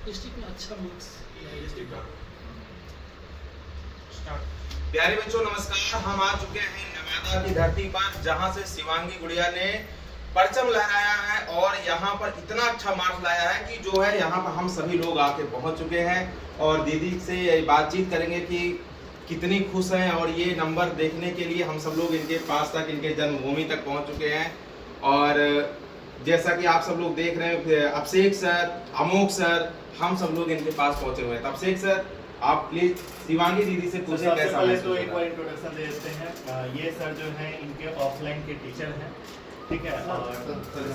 District में अच्छा marks district का प्यारे बच्चों नमस्कार। हम आ चुके हैं नवादा की धरती पर, जहां से शिवांगी गुड़िया ने परचम लहराया है और यहाँ पर इतना अच्छा मार्क्स लाया है कि जो है यहाँ पर हम सभी लोग आके पहुंच चुके हैं और दीदी से बातचीत करेंगे कि कितनी खुश हैं। और ये नंबर देखने के लिए हम सब लोग इनके पास तक, इनके जन्मभूमि तक पहुंच चुके हैं। और जैसा कि आप सब लोग देख रहे हैं, अभिषेक सर, अमोक सर, हम सब लोग इनके पास पहुंचे हुए हैं। तो अभिषेक सर, आप प्लीज शिवांगी दीदी से पूछें सबसे कैसा पहले महसूस तो हो एक रहा बार है? इंट्रोडक्शन दे देते हैं। ये सर जो हैं इनके ऑफलाइन के टीचर हैं, ठीक है। और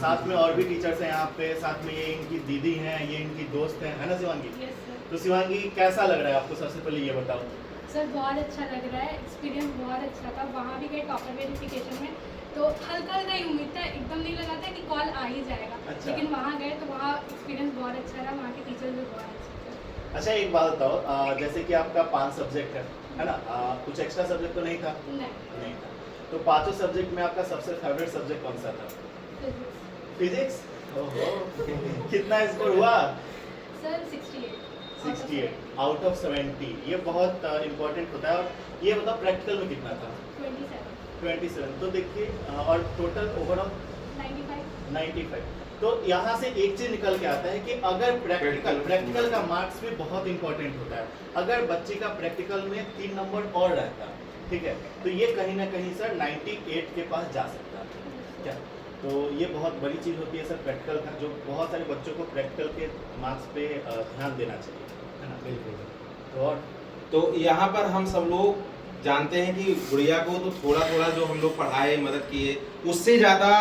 साथ में और भी टीचर्स हैं यहाँ पे, साथ में ये इनकी दीदी हैं, ये इनकी दोस्त हैं, है ना शिवांगी? Yes sir. तो शिवांगी कैसा लग रहा है आपको? सबसे पहले ये बताओ। सर बहुत अच्छा लग रहा है, एक्सपीरियंस बहुत अच्छा था। वहाँ भी गए टॉपर वेरिफिकेशन में, तो हल्का हल्का ही उम्मीद था, एकदम नहीं लगा था कि कॉल आ ही जाएगा। अच्छा। लेकिन वहाँ गए तो वहाँ एक्सपीरियंस बहुत अच्छा रहा, वहाँ के टीचर्स भी बहुत अच्छे थे। अच्छा एक बात बताओ, जैसे कि आपका 5 सब्जेक्ट है ना, कुछ एक्स्ट्रा सब्जेक्ट तो नहीं था? नहीं, नहीं था। तो 5 सब्जेक्ट में आपका सबसे फेवरेट सब्जेक्ट कौन सा था? फिजिक्स। फिजिक्स? ओहो कितना स्कोर हुआ? Sir 68 68 out of 70। ये बहुत इम्पोर्टेंट होता है। और ये बताओ प्रैक्टिकल में कितना था? 27 27। तो देखिए, और टोटल ओवरऑल 95। 95। तो यहाँ से एक चीज निकल के आता है कि अगर प्रैक्टिकल का मार्क्स भी बहुत इंपॉर्टेंट होता है। अगर बच्चे का प्रैक्टिकल में 3 नंबर और रहता, ठीक है, तो ये कहीं ना कहीं सर 98 के पास जा सकता है क्या? तो ये बहुत बड़ी चीज़ होती है सर प्रैक्टिकल का, जो बहुत सारे बच्चों को प्रैक्टिकल के मार्क्स पे ध्यान देना चाहिए, है ना? बिल्कुल। और तो यहाँ पर हम सब लोग जानते हैं कि गुड़िया को तो थोड़ा थोड़ा जो हम लोग पढ़ाए, मदद किए, उससे ज़्यादा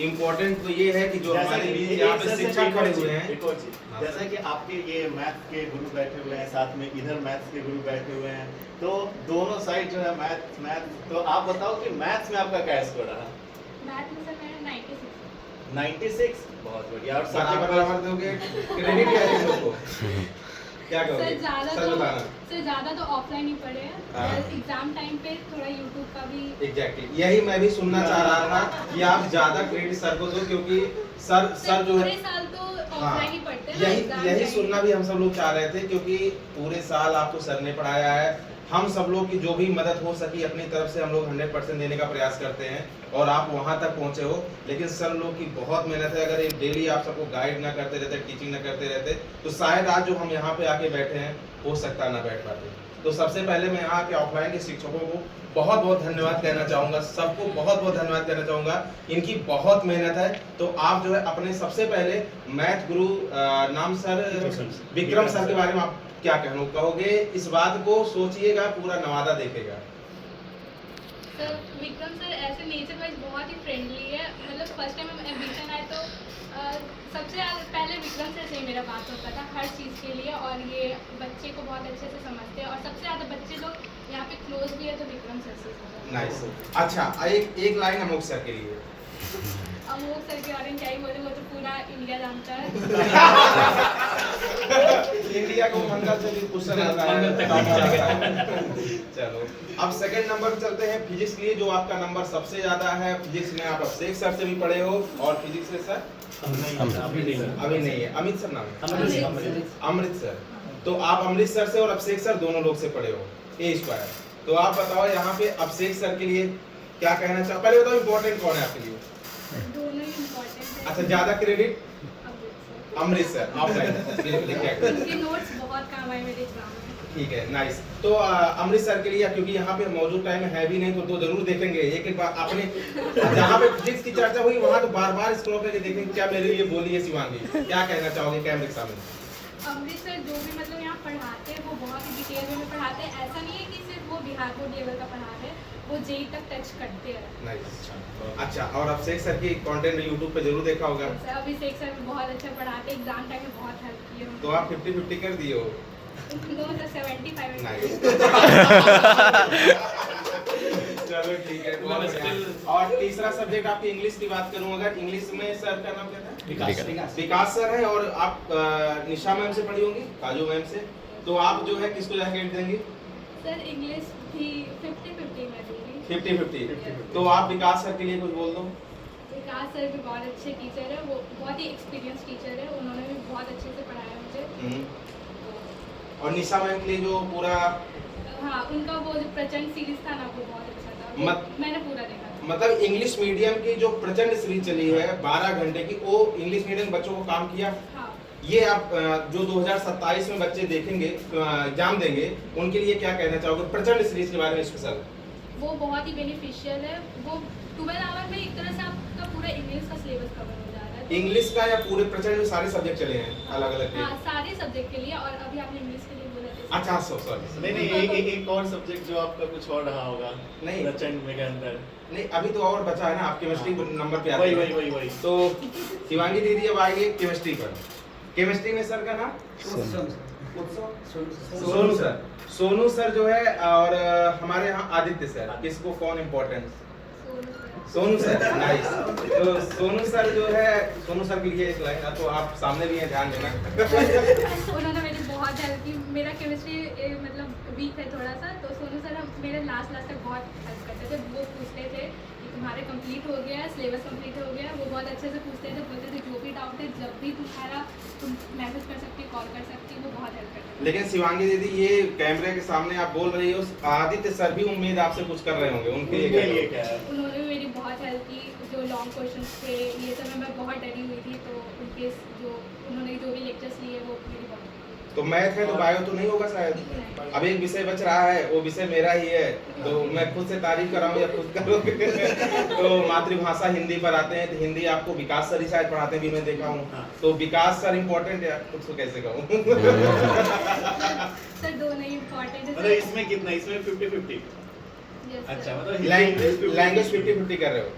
इम्पोर्टेंट तो ये है कि जो जैसा हमारे कि बीच एक यहाँ पे सर से शिक्षक एक और खड़े हुए चीज़- हैं। एक और चीज़, हाँ, जैसा कि आपके ये मैथ के गुरु बैठे हुए हैं, साथ में इधर मैथ्स के गुरु बैठे हुए हैं, तो दोनों साइड जो है मैथ। तो आप बताओ कि मैथ्स में आपका क्या स्कोर रहा? मैथ में सर मेरा 96। 96। बहुत बढ़िया। और बराबर सब्जेक्ट बराबर दोगे, क्रेडिट क्या है तुम लोग को? क्या कहोगे? सर ज़्यादा सच बताना। सर ज़्यादा तो ऑफलाइन ही पढ़े हाँ। हैं। एग्जाम टाइम पे थोड़ा यूट्यूब का भी। एग्जैक्टली यही मैं भी सुनना चाह रहा था कि आप ज्यादा क्रेडिट सर को दो, क्योंकि सर जो पूरे है, साल तो हाँ, ऑफलाइन ही पढ़ते हैं ना, एग्जाम यही टाइम सुनना भी हम सब लोग चाह रहे थे, क्योंकि पूरे साल आपको सर ने पढ़ाया है। हम सब लोग की जो भी मदद हो सकी अपनी तरफ से हम लोग 100% देने का प्रयास करते हैं, और आप वहाँ तक पहुँचे हो। लेकिन सर लोग की बहुत मेहनत है। अगर ये डेली आप सबको गाइड ना करते रहते, टीचिंग ना करते रहते, तो शायद आज जो हम यहाँ पे आके बैठे हैं हो सकता ना बैठ पाते। तो सबसे पहले मैं यहाँ के ऑफलाइन के शिक्षकों को बहुत बहुत धन्यवाद कहना चाहूँगा, सबको बहुत बहुत धन्यवाद कहना चाहूँगा। इनकी बहुत मेहनत है। तो आप जो है अपने सबसे पहले मैथ गुरु नाम सर विक्रम सर के बारे में आप क्या कहना कहोगे? इस बात को सोचिएगा, पूरा नवादा देखेगा। सर विक्रम सर ऐसे नेचर वाइज बहुत ही फ्रेंडली है। मतलब फर्स्ट टाइम हम एडमिशन आए तो सबसे पहले विक्रम सर से ही मेरा बात होता था हर चीज़ के लिए, और ये बच्चे को बहुत अच्छे से समझते हैं, और सबसे ज़्यादा बच्चे लोग यहाँ पे क्लोज भी है तो विक्रम सर से। नाइस। अच्छा, एक लाइन अमोक सर के लिए। अमोक सर के बारे में क्या ही बोले, वो तो पूरा इंडिया जानता है। इंडिया को मंगल से भी क्वेश्चन आता है। मंगल तक आ जाएगा। चलो, अब सेकंड नंबर पे चलते हैं फिजिक्स के लिए, जो आपका नंबर सबसे ज्यादा है। फिजिक्स में आप अभिषेक सर से भी पढ़े हो, और फिजिक्स से सर अभी नहीं अभी नहीं है, अमित सर नाम है, अमृत। अमृत सर। तो आप अमृत सर से और अभिषेक सर दोनों लोग से पढ़े हो ए स्क्वायर। तो आप बताओ यहाँ पे अभिषेक सर के लिए क्या कहना चाहो? पहले बताओ इम्पोर्टेंट कौन है आपके लिए? दोनों ही इम्पोर्टेंट है। अच्छा, ज्यादा क्रेडिट अमृत अमृत सर। सर, ऑफलाइन बिल्कुल एग्जैक्टली। उनके नोट्स बहुत काम आए मेरे एग्जाम में। ठीक है, नाइस। तो अमृत सर के लिए, क्योंकि यहाँ पे मौजूद टाइम है भी नहीं, तो जरूर देखेंगे एक एक बार अपने जहाँ पे फिजिक्स की चर्चा हुई वहाँ तो बार बार स्क्रॉल करके देखेंगे क्या मेरे लिए बोली है शिवांगी। क्या कहना चाहोगे कैमरे के सामने? अमृत सर जो भी मतलब यहाँ पढ़ाते हैं वो बहुत ही डिटेल में पढ़ाते हैं। ऐसा नहीं है कि सिर्फ वो बिहार बोर्ड लेवल का पढ़ा रहे हैं, वो जेई तक टच करते हैं। नाइस। अच्छा, और अभिषेक सर की कंटेंट यूट्यूब पे जरूर देखा होगा। अभिषेक सर भी बहुत अच्छा पढ़ाते हैं, एग्जाम टाइम में बहुत हेल्प की है। तो आप 50-50 कर दिए हो। No sir 75। नाइस। चलो ठीक है, बहुत बढ़िया। और तीसरा सब्जेक्ट आपकी इंग्लिश की बात करूं, अगर इंग्लिश में सर का नाम क्या था? विकास सर है। और आप निशा मैम से पढ़ी होंगी, काजू मैम से। तो आप जो है किसको जैकेट देंगी? सर इंग्लिश भी 50-50 में दूंगी। 50-50। तो आप विकास सर के लिए कुछ बोल दो। विकास सर भी बहुत अच्छे टीचर है, वो बहुत ही एक्सपीरियंस टीचर है, उन्होंने भी बहुत अच्छे से पढ़ाया मुझे। और निशा मैम के लिए जो पूरा हाँ, उनका वो जो प्रचंड सीरीज था ना, वो बहुत अच्छा था, वो मैंने पूरा देखा था। मतलब इंग्लिश मीडियम की जो प्रचंड सीरीज चली है 12 घंटे की, वो इंग्लिश मीडियम बच्चों को काम किया। हाँ, ये आप जो 2027 में बच्चे देखेंगे, एग्जाम देंगे, उनके लिए क्या कहना चाहोगे प्रचंड सीरीज के बारे में स्पेशल? वो बहुत ही बेनिफिशियल है। वो 12 आवर में एक तरह से आपका पूरा इंग्लिश का सिलेबस कवर हो जा रहा है। इंग्लिश का या पूरे प्रचंड में सारे सब्जेक्ट चले हैं अलग अलग? हाँ, सारे सब्जेक्ट के लिए। और अभी आपने इंग्लिश के लिए बोला था। अच्छा, सॉरी। नहीं, एक और सब्जेक्ट जो आपका कुछ और रहा होगा नहीं। प्रचंड में के अंदर। नहीं, अभी तो और बचा है ना, आप केमिस्ट्री नंबर पे आते हैं। वही। तो शिवांगी दीदी अब आएंगे केमिस्ट्री पर। केमिस्ट्री में सर का नाम सोनू सर जो है, और हमारे यहाँ आदित्य सर। किसको कौन इम्पोर्टेंट? Sonu sir, nice. तो सोनू सर जो है, सोनू सर के लिए एक लाइन, तो आप सामने भी हैं, ध्यान देना। उन्होंने मेरी बहुत हेल्प की। मेरा केमिस्ट्री मतलब वीक है थोड़ा सा, तो सोनू सर मेरे लास्ट तक बहुत हेल्प करते थे। वो पूछते थे कि तुम्हारे कंप्लीट हो गया है, सिलेबस कंप्लीट हो गया है, वो बहुत अच्छे से पूछते थे, बोलते थे जो भी डाउट है जब भी तुम मैसेज कर सकती, कॉल कर सकती, वो बहुत हेल्प करते थे। लेकिन शिवांगी दीदी, ये कैमरे के सामने आप बोल रही हो, आदित्य सर भी उम्मीद आपसे कुछ कर रहे होंगे, उनके लिए क्या है? उन्होंने भी मेरी बहुत हेल्प की। जो लॉन्ग क्वेश्चन थे ये सब में मैं बहुत डरी हुई थी, तो उनके जो उन्होंने जो भी लेक्चर्स लिए वो मेरी बहुत। तो मैथ है तो बायो तो नहीं होगा शायद। अब एक विषय बच रहा है, वो विषय मेरा ही है, तो मैं खुद से तारीफ कर रहा हूँ या खुद करोगे? तो मातृभाषा हिंदी पर आते हैं, तो हिंदी आपको विकास सर ही शायद पढ़ाते भी, मैं देखा हूँ। तो विकास सर इम्पोर्टेंट है, खुद को कैसे कहूँ? सर दोनों ही इम्पोर्टेंट है। मतलब इसमें कितना? इसमें 50-50? अच्छा, मतलब लैंग्वेज 50-50 कर रहे हो?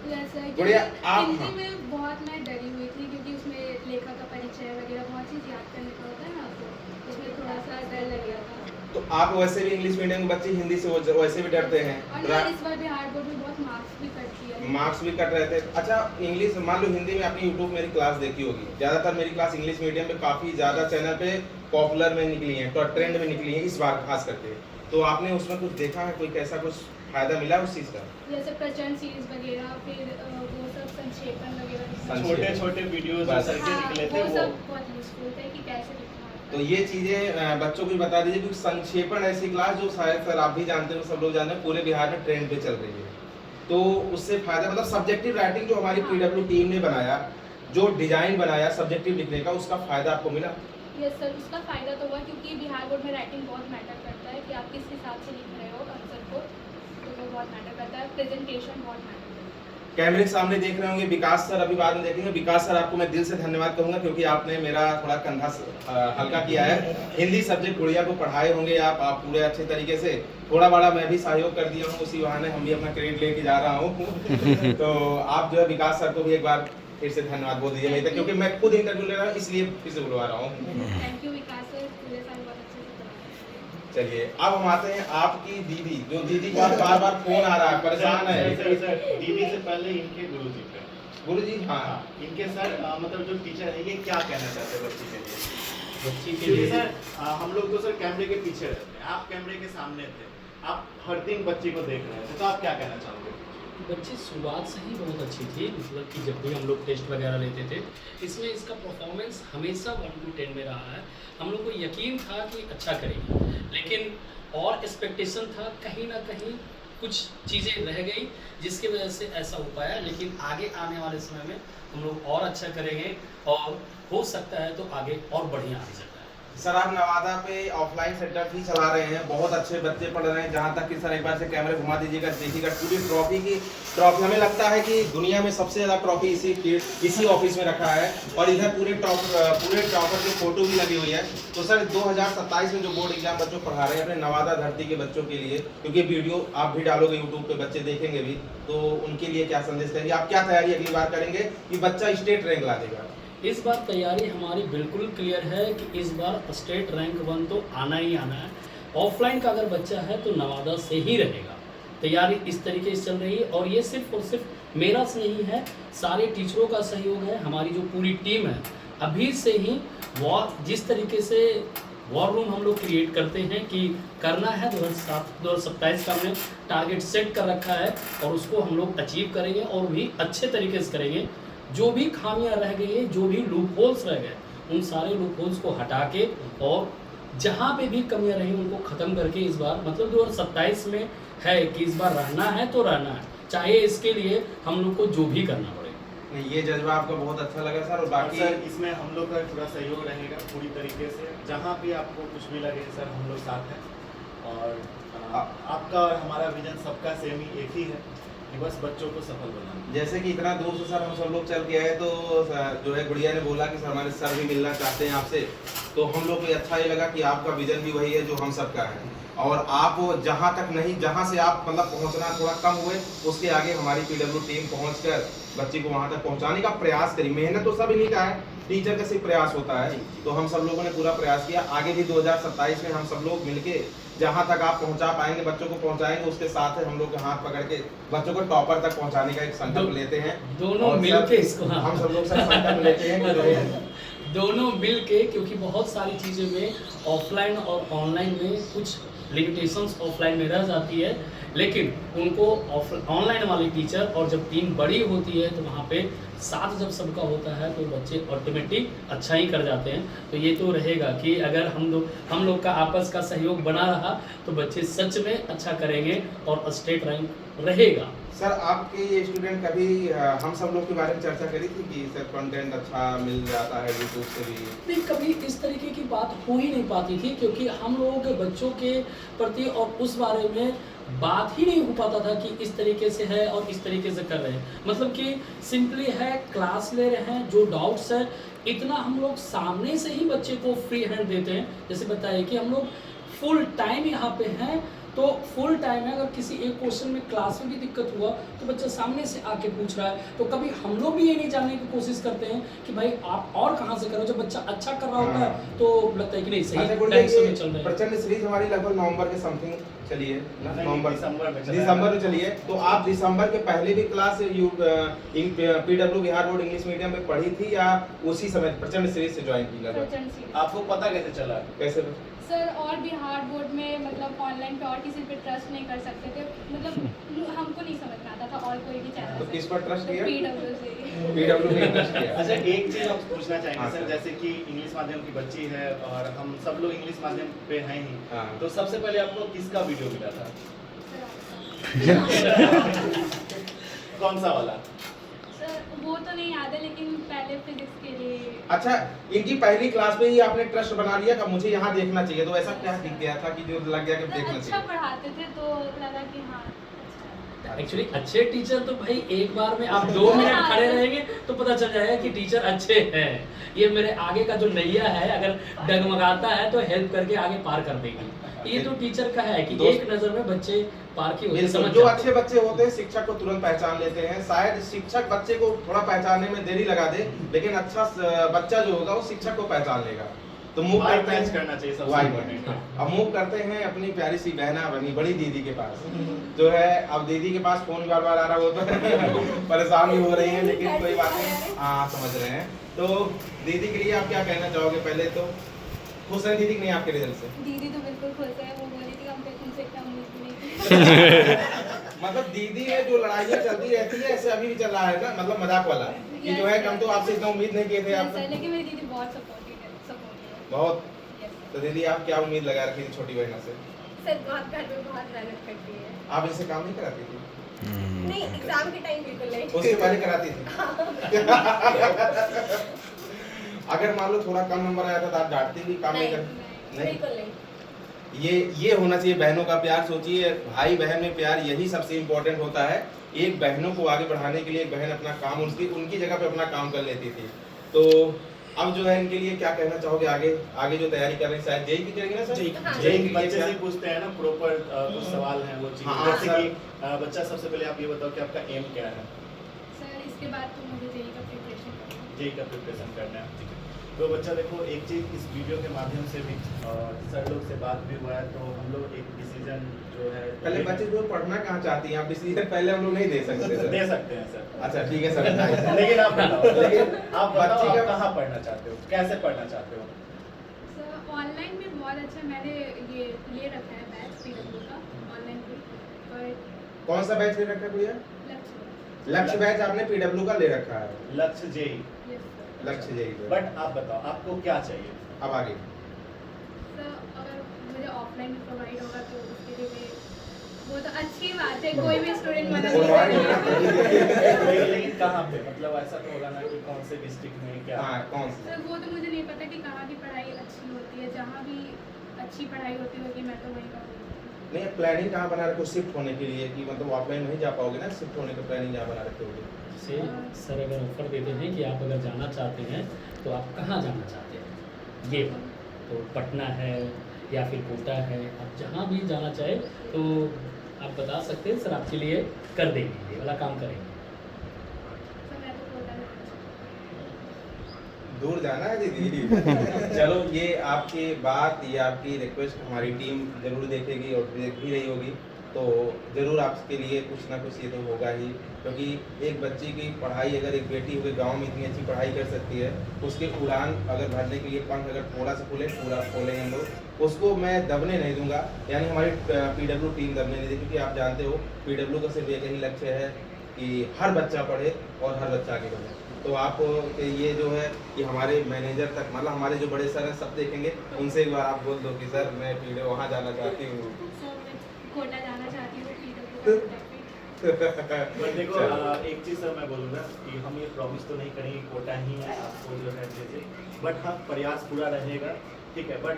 बढ़िया। आप हिंदी में बहुत मैं डरी हुई थी, क्योंकि उसमें लेखक का परिचय वगैरह बहुत चीज़ याद करने का होता है ना, तो उसमें थोड़ा सा डर लग गया था। तो आप वैसे भी इंग्लिश मीडियम के बच्चे हिंदी से वैसे भी डरते हैं। और ना इस बार बिहार बोर्ड में बहुत मार्क्स भी कट किया। मार्क्स भी कट रहे थे। अच्छा, इंग्लिश मान लो हिंदी में आपने यूट्यूब मेरी क्लास देखी होगी, ज़्यादातर मेरी क्लास इंग्लिश मीडियम पे काफ़ी ज़्यादा चैनल पे पॉपुलर में निकली हैं, तो ट्रेंड में निकली हैं इस बार खास करके। तो आपने उसमें कुछ देखा है, कोई कैसा कुछ फायदा मिला उस चीज़ का? जैसे प्रचंड सीरीज वगैरह, फिर वो सब संक्षेपण वगैरह, छोटे वीडियोस जो सर के निकले थे, वो सब बहुत यूजफुल थे कि कैसे लिखना है। तो ये चीज़ें बच्चों को भी बता दीजिए, क्योंकि संक्षेपण ऐसी क्लास जो शायद सर आप भी जानते हो, सब लोग जानते हैं, पूरे बिहार में ट्रेंड पे चल रही है। तो उससे फायदा, मतलब सब्जेक्टिव राइटिंग जो हमारी PW टीम ने बनाया, जो डिजाइन बनाया सब्जेक्टिव लिखने का, उसका फायदा आपको मिला? यस सर, उसका फायदा तो हुआ, क्योंकि बिहार बोर्ड में राइटिंग बहुत मैटर करता है कि आप किस हिसाब से लिख रहे हो आंसर को, तो वो बहुत मैटर करता है। प्रेजेंटेशन बहुत मैटर करता है। कैमरे के सामने देख रहे होंगे विकास सर, अभी बाद में देखेंगे। विकास सर, आपको मैं दिल से धन्यवाद कहूंगा, क्योंकि आपने मेरा थोड़ा कंधा हल्का किया है। हिंदी सब्जेक्ट गुड़िया को पढ़ाए होंगे आप पूरे अच्छे तरीके से। थोड़ा बड़ा मैं भी सहयोग कर दिया हूँ, उसी बहाने हम भी अपना क्रेडिट लेके जा रहा हूँ। तो आप जो है विकास सर को भी एक बार फिर से धन्यवाद बोल दीजिए मेरे, क्योंकि मैं खुद इंटरव्यू ले रहा हूँ, इसलिए फिर से बुलवा रहा हूँ। थैंक यू विकास सर, पूरे साल बहुत अच्छे से पढ़ाया। चलिए, अब हम आते हैं आपकी दीदी, जो दीदी का बार बार फोन आ रहा है, परेशान है। सर, दीदी से पहले इनके गुरुजी पे। गुरुजी, हाँ, इनके सर मतलब जो टीचर है, ये क्या कहना चाहते हैं बच्ची के लिए? बच्ची के क्योंकि लिए सर हम लोग तो सर कैमरे के पीछे रहते हैं, आप कैमरे के सामने थे, आप हर दिन बच्ची को देख रहे थे, तो आप क्या कहना चाहोगे? बच्ची शुरुआत से ही बहुत अच्छी थी, मतलब कि जब भी हम लोग टेस्ट वगैरह लेते थे, इसमें इसका परफॉर्मेंस हमेशा 1 to 10 में रहा है। हम लोग को यकीन था कि अच्छा करेगी, लेकिन और एक्सपेक्टेशन था, कहीं ना कहीं कुछ चीज़ें रह गई जिसकी वजह से ऐसा हो पाया। लेकिन आगे आने वाले समय में हम लोग और अच्छा करेंगे, और हो सकता है तो आगे और बढ़िया आ सकता है। सर, आप नवादा पे ऑफलाइन सेंटर भी चला रहे हैं, बहुत अच्छे बच्चे पढ़ रहे हैं। जहाँ तक कि सर एक बार से कैमरे घुमा दीजिएगा, देखिएगा पूरी ट्रॉफी हमें लगता है कि दुनिया में सबसे ज़्यादा ट्रॉफी इसी ऑफिस में रखा है, और इधर पूरे टॉपर की फोटो भी लगी हुई है। तो सर 2027 में जो बोर्ड एग्जाम बच्चों पढ़ा रहे हैं अपने नवादा धरती के बच्चों के लिए, क्योंकि वीडियो आप भी डालोगे यूट्यूब पे, बच्चे देखेंगे भी, तो उनके लिए क्या संदेश देंगे? आप क्या तैयारी अगली बार करेंगे कि बच्चा स्टेट रैंक ला देगा? इस बार तैयारी हमारी बिल्कुल क्लियर है कि इस बार स्टेट रैंक 1 तो आना ही आना है। ऑफलाइन का अगर बच्चा है तो नवादा से ही रहेगा। तैयारी इस तरीके से चल रही है, और ये सिर्फ और सिर्फ मेरा से नहीं है, सारे टीचरों का सहयोग है। हमारी जो पूरी टीम है, अभी से ही जिस तरीके से वॉर रूम हम लोग क्रिएट करते हैं कि करना है 2027 का हमने टारगेट सेट कर रखा है, और उसको हम लोग अचीव करेंगे, और भी अच्छे तरीके से करेंगे। जो भी खामियां रह गई हैं, जो भी लूप होल्स रह गए, उन सारे लूप होल्स को हटा के और जहाँ पे भी कमियां रही उनको ख़त्म करके इस बार मतलब 2027 में है कि इस बार रहना है तो रहना है, चाहे इसके लिए हम लोग को जो भी करना पड़े। नहीं, ये जज्बा आपका बहुत अच्छा लगा सर। और बाकी सर इसमें हम लोग का पूरा सहयोग रहेगा पूरी तरीके से, जहाँ भी आपको कुछ भी लगे सर हम लोग साथ हैं। और आपका और हमारा विजन सबका सेम ही एक ही है कि बस बच्चों को सफल बनाना। जैसे कि इतना दूर से सर हम सब लोग चल के आए तो जो है गुड़िया ने बोला कि सर हमारे सर भी मिलना चाहते हैं आपसे, तो हम लोग को अच्छा ही लगा कि आपका विजन भी वही है जो हम सबका है। और आप जहाँ तक नहीं, जहाँ से आप मतलब पहुँचना थोड़ा कम हुए, उसके आगे हमारी पीडब्ल्यू टीम पहुँचकर बच्चे को वहाँ तक पहुँचाने का प्रयास करी। मेहनत तो सब इन्हीं का है, टीचर का सिर्फ प्रयास होता है। तो हम सब लोगों ने पूरा प्रयास किया। आगे भी 2027 में हम सब लोग मिलके जहाँ तक आप पहुँचा पाएंगे बच्चों को पहुँचाएंगे, उसके साथ है हम लोग हाथ पकड़ के बच्चों को टॉपर तक पहुँचाने का एक संकल्प लेते हैं। दोनों और मिलके इसको, हाँ। हम सब लोग सर संकल्प लेते हैं कि दोनों मिल के, क्योंकि बहुत सारी चीज़ें में ऑफलाइन और ऑनलाइन में कुछ लिमिटेशंस ऑफलाइन में रह जाती है, लेकिन उनको ऑनलाइन वाली टीचर और जब टीम बड़ी होती है तो वहाँ पे साथ जब सबका होता है तो बच्चे ऑटोमेटिक अच्छा ही कर जाते हैं। तो ये तो रहेगा कि अगर हम लोग का आपस का सहयोग बना रहा तो बच्चे सच में अच्छा करेंगे और स्टेट रैंक रहेगा। सर आपके ये स्टूडेंट कभी हम सब लोग के बारे में चर्चा करी थी कि सर कंटेंट अच्छा मिल जाता है यूट्यूब से भी? नहीं, कभी इस तरीके की बात हो ही नहीं पाती थी, क्योंकि हम लोग बच्चों के प्रति और उस बारे में बात ही नहीं हो पाता था कि इस तरीके से है और इस तरीके से कर रहे हैं। मतलब कि सिंपली है, क्लास ले रहे हैं, जो डाउट्स है इतना हम लोग सामने से ही बच्चे को फ्री हैंड देते हैं। जैसे बताइए कि हम लोग फुल टाइम यहाँ पे हैं, तो फुल टाइम है, अगर किसी एक क्वेश्चन में क्लास में भी दिक्कत हुआ तो बच्चा सामने से आके पूछ रहा है। तो कभी हम लोग भी ये नहीं जानने की कोशिश करते हैं कि भाई आप और कहाँ से करो। जब बच्चा अच्छा कर रहा होता है तो लगता है कि नहीं सही डायरेक्शन में चल रहा है। प्रचंड सीरीज हमारी लगभग नवंबर के समथिंग चली है, दिसंबर में चली है। तो आप दिसंबर के पहले भी class PW Bihar board English medium में पढ़ी थी या उसी समय प्रचंड सीरीज से ज्वाइन की? लगभग आपको पता कैसे चला? कैसे सर और बिहार बोर्ड में मतलब ऑनलाइन पे और किसी पे ट्रस्ट नहीं कर सकते थे, मतलब हमको नहीं समझ में आता था और कोई भी चैनल। तो किस पर ट्रस्ट किया? पीडब्ल्यू से। पीडब्ल्यू ने ट्रस्ट किया। अच्छा, एक चीज आप पूछना चाहेंगे हाँ, सर, जैसे कि इंग्लिश माध्यम की बच्ची है और हम सब लोग इंग्लिश माध्यम पे हैं ही, हाँ। तो सबसे पहले आपको किसका वीडियो मिला था? कौन सा वाला? सर वो तो नहीं याद है, लेकिन पहले फिजिक्स के लिए। अच्छा, इनकी पहली क्लास में ही आपने ट्रस्ट बना लिया कि मुझे यहाँ देखना चाहिए, तो ऐसा क्या दिख गया था कि जो लग गया कि देखना अच्छा चाहिए? पढ़ाते थे तो लगा कि हाँ। एक्चुअली अच्छे टीचर तो भाई एक बार में आप 2 मिनट खड़े रहेंगे तो पता चल जाएगा कि टीचर अच्छे हैं। ये मेरे आगे का जो नैया है अगर डगमगाता है तो हेल्प करके आगे पार कर देगी। ये तो टीचर का है कि एक नजर में बच्चे पार की होते समझ जो जाते अच्छे बच्चे होते हैं शिक्षक को तुरंत पहचान लेते हैं। शायद शिक्षक बच्चे को थोड़ा पहचानने में देरी लगा दे, लेकिन अच्छा बच्चा जो होगा वो शिक्षक को पहचान लेगा। तो मूव करते हैं, करना चाहिए सबसे वाइड इम्पोर्टेंट है। अब मूव करते हैं अपनी प्यारी सी बहना बनी बड़ी दीदी के पास, जो है अब दीदी के पास फोन बार बार आ रहा हो तो परेशान भी हो रही है, लेकिन कोई बात नहीं, हाँ समझ रहे हैं। तो दीदी के लिए आप क्या कहना चाहोगे? पहले तो खुश है दीदी नहीं आपके रिजल्ट से? दीदी तो बिल्कुल खुश है, वो बोली थी हम पे तुमसे इतना उम्मीद भी नहीं थी। मतलब दीदी में जो लड़ाइयाँ चलती रहती है ऐसे अभी भी चल रहा है ना, मतलब मजाक वाला कि जो है हम तो आपसे इतना उम्मीद नहीं किए थे आप। लेकिन मेरी दीदी बहुत सपोर्टिव है। बहुत। तो दीदी आप क्या उम्मीद लगा रखी थी छोटी बहना से? सर बहुत घर में बहुत मेहनत करती है। आप इनसे काम नहीं कराती थी? नहीं, एग्जाम के टाइम बिल्कुल नहीं। उसके पहले कराती थी? अगर मान लो थोड़ा कम नंबर आया था तो आप डांटती भी, काम नहीं करती? बिल्कुल नहीं। ये होना चाहिए बहनों का प्यार। सोचिए भाई बहन में प्यार यही सबसे इम्पोर्टेंट होता है। एक बहनों को आगे बढ़ाने के लिए एक बहन अपना काम उनकी जगह पे अपना काम कर लेती थी। तो अब जो है इनके लिए क्या कहना चाहोगे? आगे जो तैयारी कर रही है, शायद जेई की करेंगे ना सर? जेई के बच्चे से पूछते हैं ना प्रॉपर कुछ सवाल हैं वो चीज़। हाँ, जैसे कि बच्चा सबसे पहले आप ये बताओ कि आपका एम क्या है? सर इसके बाद तो मुझे जेई का प्रिपरेशन करना है। जेई का प्रिपरेशन करना है। तो बच्चा देखो, एक चीज़ इस वीडियो के माध्यम से भी सर लोग से बात भी हुआ है, तो हम लोग एक डिसीजन जो है पहले बच्चे जो पढ़ना कहाँ चाहती हैं आप डिसीजन पहले हम लोग नहीं दे सकते सर। दे सकते हैं सर। अच्छा ठीक है सर। लेकिन आप बताओ, लेकिन आप बच्ची का कहाँ पढ़ना चाहते हो, कैसे पढ़ना चाहते हो? सर ऑनलाइन में बहुत अच्छा मैंने ये ले रखा है बैच पीडब्ल्यू का ऑनलाइन पे, पर कौन सा बैच ले रखा है भैया? लक्ष्य लक्ष्य बैच आपने पीडब्ल्यू का ले रखा है। लक्ष्य जेई। Yes sir. लक्ष्य यही है। बट आप बताओ आपको क्या चाहिए? अब आगे सर अगर मुझे ऑफलाइन प्रोवाइड होगा तो उसके लिए भी वो तो अच्छी बात है, कोई भी स्टूडेंट मदद नहीं करेगा। लेकिन कहाँ पे, मतलब ऐसा तो होगा ना कि कौन से डिस्ट्रिक्ट में क्या? हाँ कौन सा? सर वो तो मुझे नहीं पता कि कहाँ की पढ़ाई अच्छी होती है, जहाँ भी अच्छी पढ़ाई होती होगी मैं तो वहीं करूँगी। नहीं प्लानिंग कहाँ बना रखे हो शिफ्ट होने के लिए, कि मतलब ऑफलाइन नहीं जा पाओगे ना, शिफ्ट होने का प्लानिंग यहाँ बना रखे होगे? से सर अगर ऑफर देते हैं कि आप अगर जाना चाहते हैं तो आप कहाँ जाना चाहते हैं, ये तो पटना है या फिर कोटा है, आप जहाँ भी जाना चाहे तो आप बता सकते हैं, सर आपके लिए कर देंगे, ये वाला काम करेंगे। सर मैं तो कोटा में दूर जाना है दीदी। चलो ये आपकी बात, ये आपकी रिक्वेस्ट हमारी टीम जरूर देखेगी और देख भी रही होगी, तो ज़रूर आपके लिए कुछ ना कुछ ये तो होगा ही, क्योंकि एक बच्ची की पढ़ाई, अगर एक बेटी हुई गांव में इतनी अच्छी पढ़ाई कर सकती है, उसके उड़ान अगर भरने के लिए पंख अगर थोड़ा सा खुले, पूरा खोलेंगे हम लोग, उसको मैं दबने नहीं दूंगा, यानी हमारी PW टीम दबने नहीं देगी, क्योंकि आप जानते हो PW का सिर्फ एक ही लक्ष्य है कि हर बच्चा पढ़े और हर बच्चा आगे बढ़े। तो आप ये जो है कि हमारे मैनेजर तक, मतलब हमारे जो बड़े सर हैं सब देखेंगे, उनसे एक बार आप बोल दो कि सर मैं PW वहाँ जाना चाहती हूँ। सर मैं कोटा जाना चाहती हूँ, PW बट देखो एक चीज़ सर मैं बोलूँगा कि हम ये प्रॉमिस तो नहीं करेंगे कोटा ही है आपको जो है भेजे, बट हाँ प्रयास पूरा रहेगा, ठीक है। बट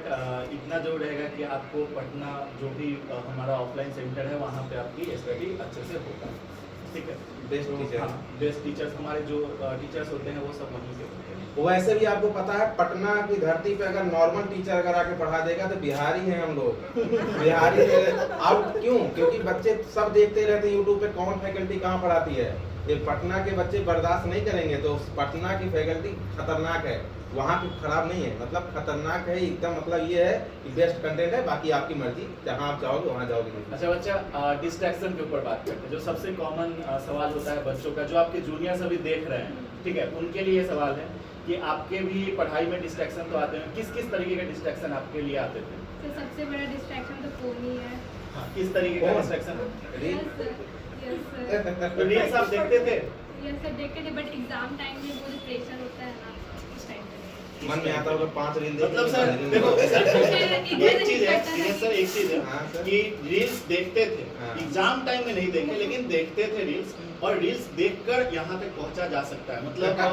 इतना जरूर रहेगा कि आपको पटना जो भी हमारा ऑफलाइन सेंटर है वहाँ पे आपकी स्टडी अच्छे से होगा, ठीक है। बेस्ट टीचर, हाँ बेस्ट टीचर्स, हमारे जो टीचर्स होते हैं वो सब वहीं के होते हैं। वैसे भी आपको पता है पटना की धरती पे अगर नॉर्मल टीचर अगर आके पढ़ा देगा तो बिहारी हैं हम लोग। बिहारी अब क्यों? क्योंकि बच्चे सब देखते रहते हैं यूट्यूब पे कौन फैकल्टी कहाँ पढ़ाती है। ये पटना के बच्चे बर्दाश्त नहीं करेंगे, तो पटना की फैकल्टी खतरनाक है, वहाँ की खराब नहीं है, मतलब खतरनाक है एकदम, मतलब ये है कि बेस्ट कंटेंट है, बाकी आपकी मर्जी, जहाँ आप चाहोगे वहाँ जाओगे। अच्छा बच्चा डिस्ट्रैक्शन के ऊपर बात करते हैं, जो सबसे कॉमन सवाल होता है बच्चों का, जो आपके जूनियर्स अभी देख रहे हैं, ठीक है, उनके लिए ये सवाल है कि आपके भी पढ़ाई में डिस्ट्रैक्शन तो आते हैं, किस किस तरीके के डिस्ट्रैक्शन आपके लिए आते थे? तो सबसे बड़ा डिस्ट्रैक्शन तो फोन ही है। हाँ, किस तरीके का कौन? डिस्ट्रैक्शन? यस सर तो रील्स आप देखते थे? यस सर देखते थे, बट एग्जाम टाइम में वो जो प्रेशर होता है ना उस टाइम पे मन में आता होगा 5 रील मतलब सर देखो एक चीज है सर, एक चीज हाँ, है सर। कि रील्स देखते थे, हाँ। एग्जाम टाइम में नहीं देखे, लेकिन देखते थे रील्स, और रील्स देखकर यहाँ तक पहुँचा जा सकता है, मतलब आप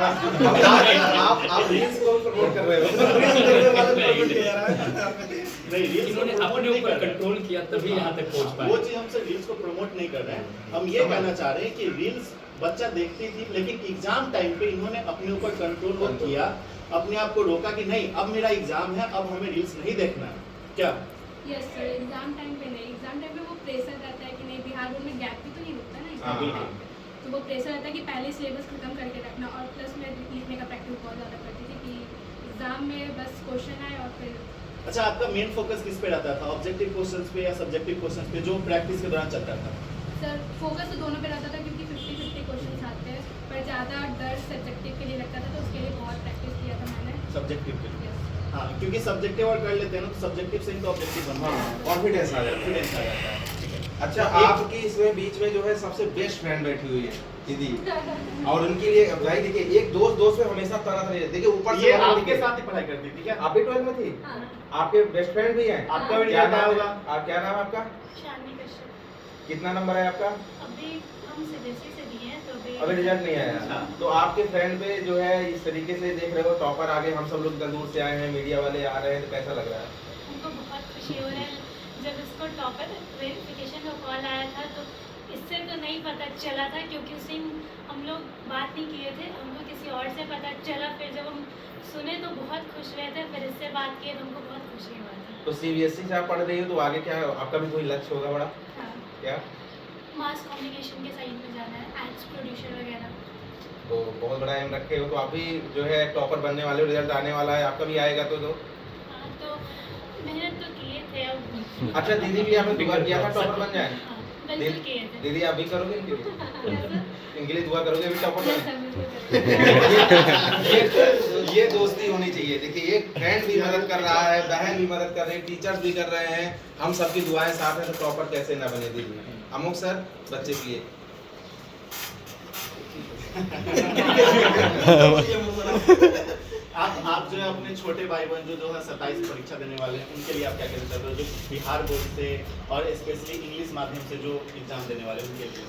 रील्स को प्रमोट कर रहे हो। नहीं रील्स इन्होंने अपने ऊपर कंट्रोल किया तभी यहाँ तक पहुँच पाए। वो चीज हम सर रील्स को प्रमोट नहीं कर रहे हैं, हम ये कहना चाह रहे हैं कि रील्स बच्चा देखती थी, लेकिन एग्जाम टाइम पे इन्होंने अपने ऊपर कंट्रोल किया, अपने आप को रोका कि नहीं अब मेरा एग्जाम है, अब हमें रील्स नहीं देखना है, क्या? यस सर एग्जाम टाइम पे नहीं, एग्जाम टाइम पे वो प्रेशर रहता है कि नहीं बिहार बोर्ड में गैप भी तो नहीं रुकता ना हाँ, एग्जाम हाँ। टाइम पे, तो वो प्रेशर रहता है कि पहले सिलेबस खत्म करके रखना, और प्लस मैं लिखने का प्रैक्टिस बहुत ज़्यादा करती थी कि एग्जाम में बस क्वेश्चन आए और फिर। अच्छा आपका मेन फोकस किस पे रहता था, ऑब्जेक्टिव क्वेश्चंस पे या सब्जेक्टिव क्वेश्चंस पे, जो प्रैक्टिस के दौरान चलता था? सर फोकस तो दोनों पे रहता था क्योंकि 50-50 क्वेश्चन आते हैं, पर ज़्यादा डर सब्जेक्टिव के लिए लगता था, तो उसके लिए बहुत प्रैक्टिस किया था मैंने। सब्जेक्टिव के लिए? Yes. हाँ, क्योंकि सब्जेक्टिव और कर लेते हैं ना, तो सब्जेक्टिव से ही तो ऑब्जेक्टिव बनता है, हाँ, कॉन्फिडेंस आ जाता है। कॉन्फिडेंस आ जाता है, ठीक है। अच्छा एक- आपकी इसमें बीच में जो है सबसे बेस्ट फ्रेंड बैठी हुई है दीदी, और उनके लिए भाई देखिए एक दोस्त में हमेशा तरह तरह देखिए ऊपर से ये वाला आपके देखिए। साथ ही पढ़ाई करती थी क्या? आप भी 12th में थी? हाँ। आपके बेस्ट फ्रेंड भी हैं? आपका भी क्या रिजल्ट आया नाम है? होगा? आप क्या नाम है आपका? शालिनी कश्यप। कितना नंबर है आपका? अभी हम सीबीएसई से दिए हैं, तो अभी रिजल्ट नहीं आया। अच्छा। तो आपके फ्रेंड पे जो है इस तरीके से देख रहे हो टॉपर आगे, हम सब लोग इतना दूर से आए हैं, मीडिया वाले आ रहे हैं, तो कैसा लग रहा है? हमको बहुत खुशी हो रहा है। जब इसको टॉपर वेरिफिकेशन का कॉल आया था तो इससे तो नहीं पता चला था, क्योंकि उस दिन हम लोग बात नहीं किए थे, हमको किसी और से पता चला, फिर जब हम सुने तो बहुत खुश हुए थे, फिर इससे बात किए तो हमको बहुत खुशी हुआ था। तो CBSE से आप पढ़ रही हो, तो आगे क्या आपका भी कोई लक्ष्य होगा बड़ा? हाँ, क्या? मास कम्युनिकेशन के साइड में जाना है, एड्स प्रोड्यूसर वगैरह। तो बहुत बड़ा एम रखे हो, तो आप भी जो है टॉपर बनने वाले हो, रिजल्ट आने वाला है, आपका भी आएगा तो हाँ, तो मेहनत तो किए थे अब। अच्छा दीदी भी आपने दुआ किया था टॉपर बन जाए? हाँ, बिल्कुल किए थे। दीदी आप भी करोगे इनके लिए? इनके लिए दुआ करोगे अभी टॉपर Yes, बने? sir, बिल्कुल करेंगे। ये दोस्ती होनी चाहिए। देखिए एक फ्रेंड भी मदद कर रहा है, बहन भी मदद कर रही है, टीचर्स भी कर रहे हैं, हम सबकी दुआएं साथ हैं, तो टॉपर कैसे ना बने दीदी। अमुक सर बच्चे के लिए आप जो है अपने छोटे भाई बहन जो है 27 परीक्षा देने वाले हैं उनके लिए आप क्या कहना चाहते हो, जो बिहार बोर्ड से और स्पेशली इंग्लिश माध्यम से जो एग्जाम देने वाले हैं उनके लिए?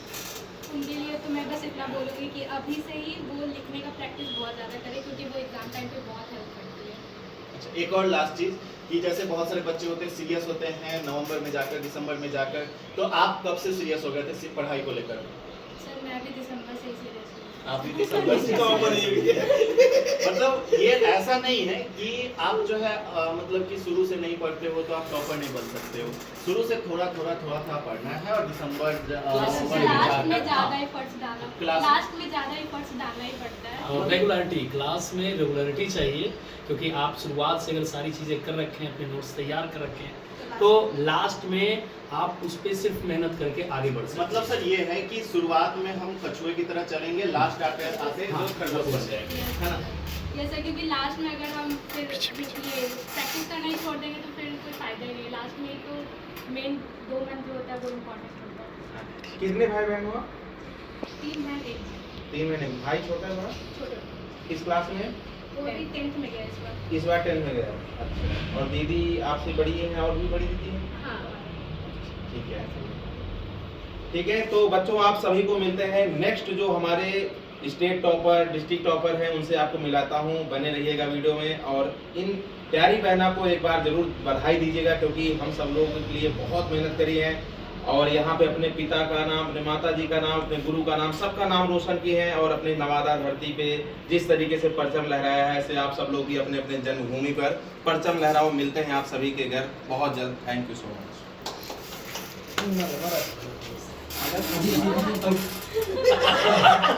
उनके लिए तो मैं बस इतना बोलूँगी कि अभी से ही वो लिखने का प्रैक्टिस बहुत ज़्यादा करें, क्योंकि वो एग्ज़ाम टाइम पे बहुत हेल्प करती है। अच्छा, एक और लास्ट चीज़ कि जैसे बहुत सारे बच्चे होते हैं सीरियस होते हैं नवंबर में जाकर, दिसंबर में जाकर, तो आप कब से सीरियस हो गए थे पढ़ाई को लेकर? सर मैं भी दिसंबर से ही सीरियस हूँ। आप भी दिसंबर से मतलब ये ऐसा नहीं है कि आप जो है मतलब कि शुरू से नहीं पढ़ते हो तो आप टॉपर नहीं बन सकते हो। शुरू से थोड़ा पढ़ना है और दिसंबर लास्ट में ज़्यादा एफर्ट्स डालना, क्लास- लास्ट में ज़्यादा एफर्ट्स डालना ही पड़ता है। और रेगुलरिटी, क्लास में रेगुलरिटी चाहिए, क्योंकि आप शुरुआत से अगर सारी चीज़ें कर रखे हैं, अपने नोट्स तैयार कर रखे हैं, तो लास्ट में आप उस पर सिर्फ मेहनत करके आगे बढ़ सकते हैं। मतलब सर ये है कि शुरुआत में हम कछुए की तरह चलेंगे, लास्ट आते आते हाँ, जो खरगोश बन जाएंगे, है ना? जैसे क्योंकि लास्ट में अगर हम फिर ये प्रैक्टिस करना ही छोड़ देंगे तो फिर कोई फ़ायदा ही नहीं है। लास्ट में तो मेन 2 मंथ जो होता है वो इम्पोर्टेंट होता है। कितने भाई बहन हो? 3 महीने 3 महीने। भाई छोटा है बड़ा? छोटे, किस क्लास में? वो भी 10th में गया इस बार। इस बार 10 में गया। अच्छा, और दीदी आपसे बड़ी है और भी बड़ी दीदी है? हाँ। ठीक है, ठीक है। तो बच्चों आप सभी को मिलते हैं नेक्स्ट जो हमारे स्टेट टॉपर, डिस्ट्रिक्ट टॉपर हैं, उनसे आपको मिलाता हूं। बने रहिएगा वीडियो में और इन प्यारी बहना को एक बार जरूर बधाई दीजिएगा, क्योंकि हम सब लोगों के लिए बहुत मेहनत करी है और यहाँ पे अपने पिता का नाम, अपने माता जी का नाम, अपने गुरु का नाम, सबका नाम रोशन किए हैं और अपने नवादा धरती पे जिस तरीके से परचम लहराया है, ऐसे आप सब लोग भी अपने अपने जन्मभूमि पर परचम लहराओ। मिलते हैं आप सभी के घर बहुत जल्द। Thank you so much.